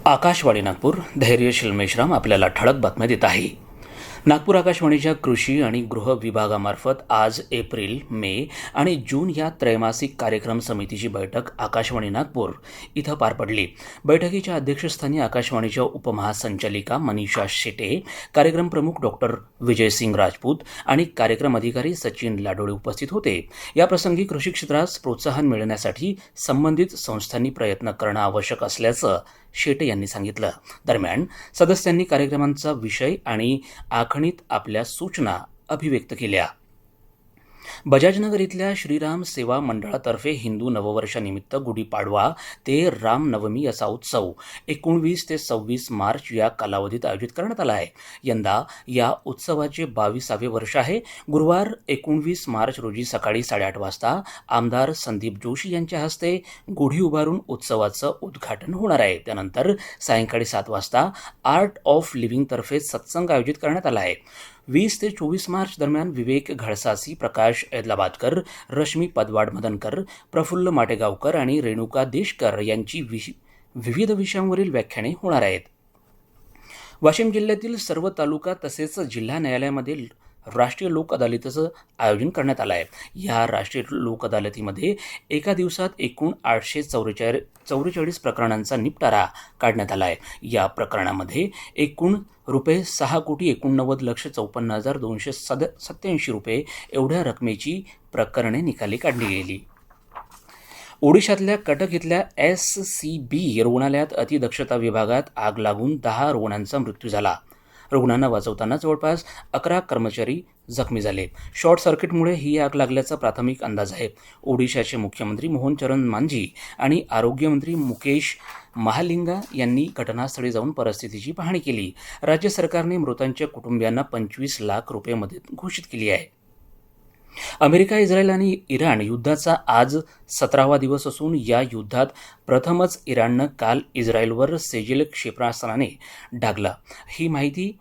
आकाशवाणी नागपूर धैर्यशील मेश्राम आपल्याला ठळक बातम्या देत आहे. नागपूर आकाशवाणीच्या कृषी आणि गृह विभागामार्फत आज एप्रिल, मे आणि जून या त्रैमासिक कार्यक्रम समितीची बैठक आकाशवाणी नागपूर इथं पार पडली. बैठकीच्या अध्यक्षस्थानी आकाशवाणीच्या उपमहासंचालिका मनीषा शेटे, कार्यक्रम प्रमुख डॉक्टर विजयसिंग राजपूत आणि कार्यक्रम अधिकारी सचिन लाडोळे उपस्थित होते. याप्रसंगी कृषी क्षेत्रास प्रोत्साहन मिळण्यासाठी संबंधित संस्थांनी प्रयत्न करणं आवश्यक असल्याचं शेटे यांनी सांगितलं. दरम्यान सदस्यांनी कार्यक्रमांचा विषय आणि आखणीत आपल्या सूचना अभिव्यक्त केल्या. बजाजनगर इथल्या श्रीराम सेवा मंडळातर्फे हिंदू नववर्षानिमित्त गुढीपाडवा ते रामनवमी असा उत्सव 19 ते 26 मार्च या कालावधीत आयोजित करण्यात आला आहे. यंदा या उत्सवाचे 22वे वर्ष आहे. गुरुवार 19 मार्च रोजी सकाळी 8:30 वाजता आमदार संदीप जोशी यांच्या हस्ते गुढी उभारून उत्सवाचं उद्घाटन होणार आहे. त्यानंतर सायंकाळी 7 वाजता आर्ट ऑफ लिव्हिंगतर्फे सत्संग आयोजित करण्यात आला आहे. 20 ते 24 मार्च दरम्यान विवेक घळसासी, प्रकाश ऐदलाबादकर, रश्मी पदवाड मदनकर, प्रफुल्ल माटेगावकर आणि रेणुका देशकर यांची विविध विषयांवरील व्याख्याने होणार आहेत. वाशिम जिल्ह्यातील सर्व तालुका तसेच जिल्हा न्यायालयामध्ये राष्ट्रीय लोक अदालतीचं आयोजन करण्यात आलं आहे. या राष्ट्रीय लोक अदालतीमध्ये एका दिवसात एकूण 844 प्रकरणांचा निपटारा काढण्यात आला आहे. या प्रकरणामध्ये एकूण ₹6,90,54,287 एवढ्या रकमेची प्रकरणे निकाली काढली गेली. ओडिशातल्या कटक इथल्या SCB रुग्णालयात अतिदक्षता विभागात आग लागून 10 रुग्णांचा मृत्यू झाला. रुग्णांना वाचवताना जवळपास 11 कर्मचारी जखमी झाले. शॉर्ट सर्किटमुळे ही आग लागल्याचा प्राथमिक अंदाज आहे. ओडिशाचे मुख्यमंत्री मोहन चरण मांझी आणि आरोग्यमंत्री मुकेश महालिंगा यांनी घटनास्थळी जाऊन परिस्थितीची पाहणी केली. राज्य सरकारने मृतांच्या कुटुंबियांना 25 लाख रुपये मदत घोषित केली आहे. अमेरिका, इस्रायल आणि इराण युद्धाचा आज 17वा दिवस असून या युद्धात प्रथमच इराणनं काल इस्रायलवर सेजेल क्षेपणास्त्राने डागला. ही माहिती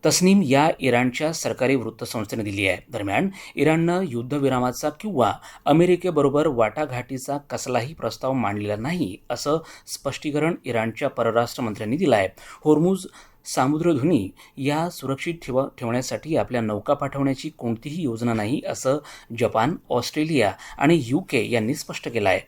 तस्नीम या इराणच्या सरकारी वृत्तसंस्थेने दिली आहे. दरम्यान इराणनं युद्धविरामाचा किंवा अमेरिकेबरोबर वाटाघाटीचा कसलाही प्रस्ताव मांडलेला नाही असं स्पष्टीकरण इराणच्या परराष्ट्र मंत्र्यांनी दिलं आहे. होर्मुझ सामुद्रधुनी या सुरक्षित ठेवण्यासाठी आपल्या नौका पाठवण्याची कोणतीही योजना नाही असं जपान, ऑस्ट्रेलिया आणि UK यांनी स्पष्ट केलं आहे.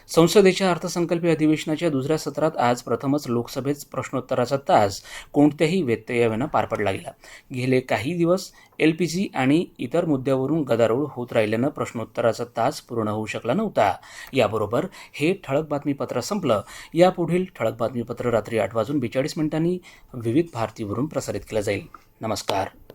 संसदेच्या अर्थसंकल्पीय अधिवेशनाच्या दुसऱ्या सत्रात आज प्रथमच लोकसभेत प्रश्नोत्तराचा तास कोणत्याही व्यत्ययाविना पार पडला गेला. गेले काही दिवस LPG आणि इतर मुद्द्यावरून गदारोळ होत राहिल्यानं प्रश्नोत्तराचा तास पूर्ण होऊ शकला नव्हता. याबरोबर हे ठळक बातमीपत्र संपलं. यापुढील ठळक बातमीपत्र रात्री 8:42 विविध भारतीवरून प्रसारित केलं जाईल. नमस्कार.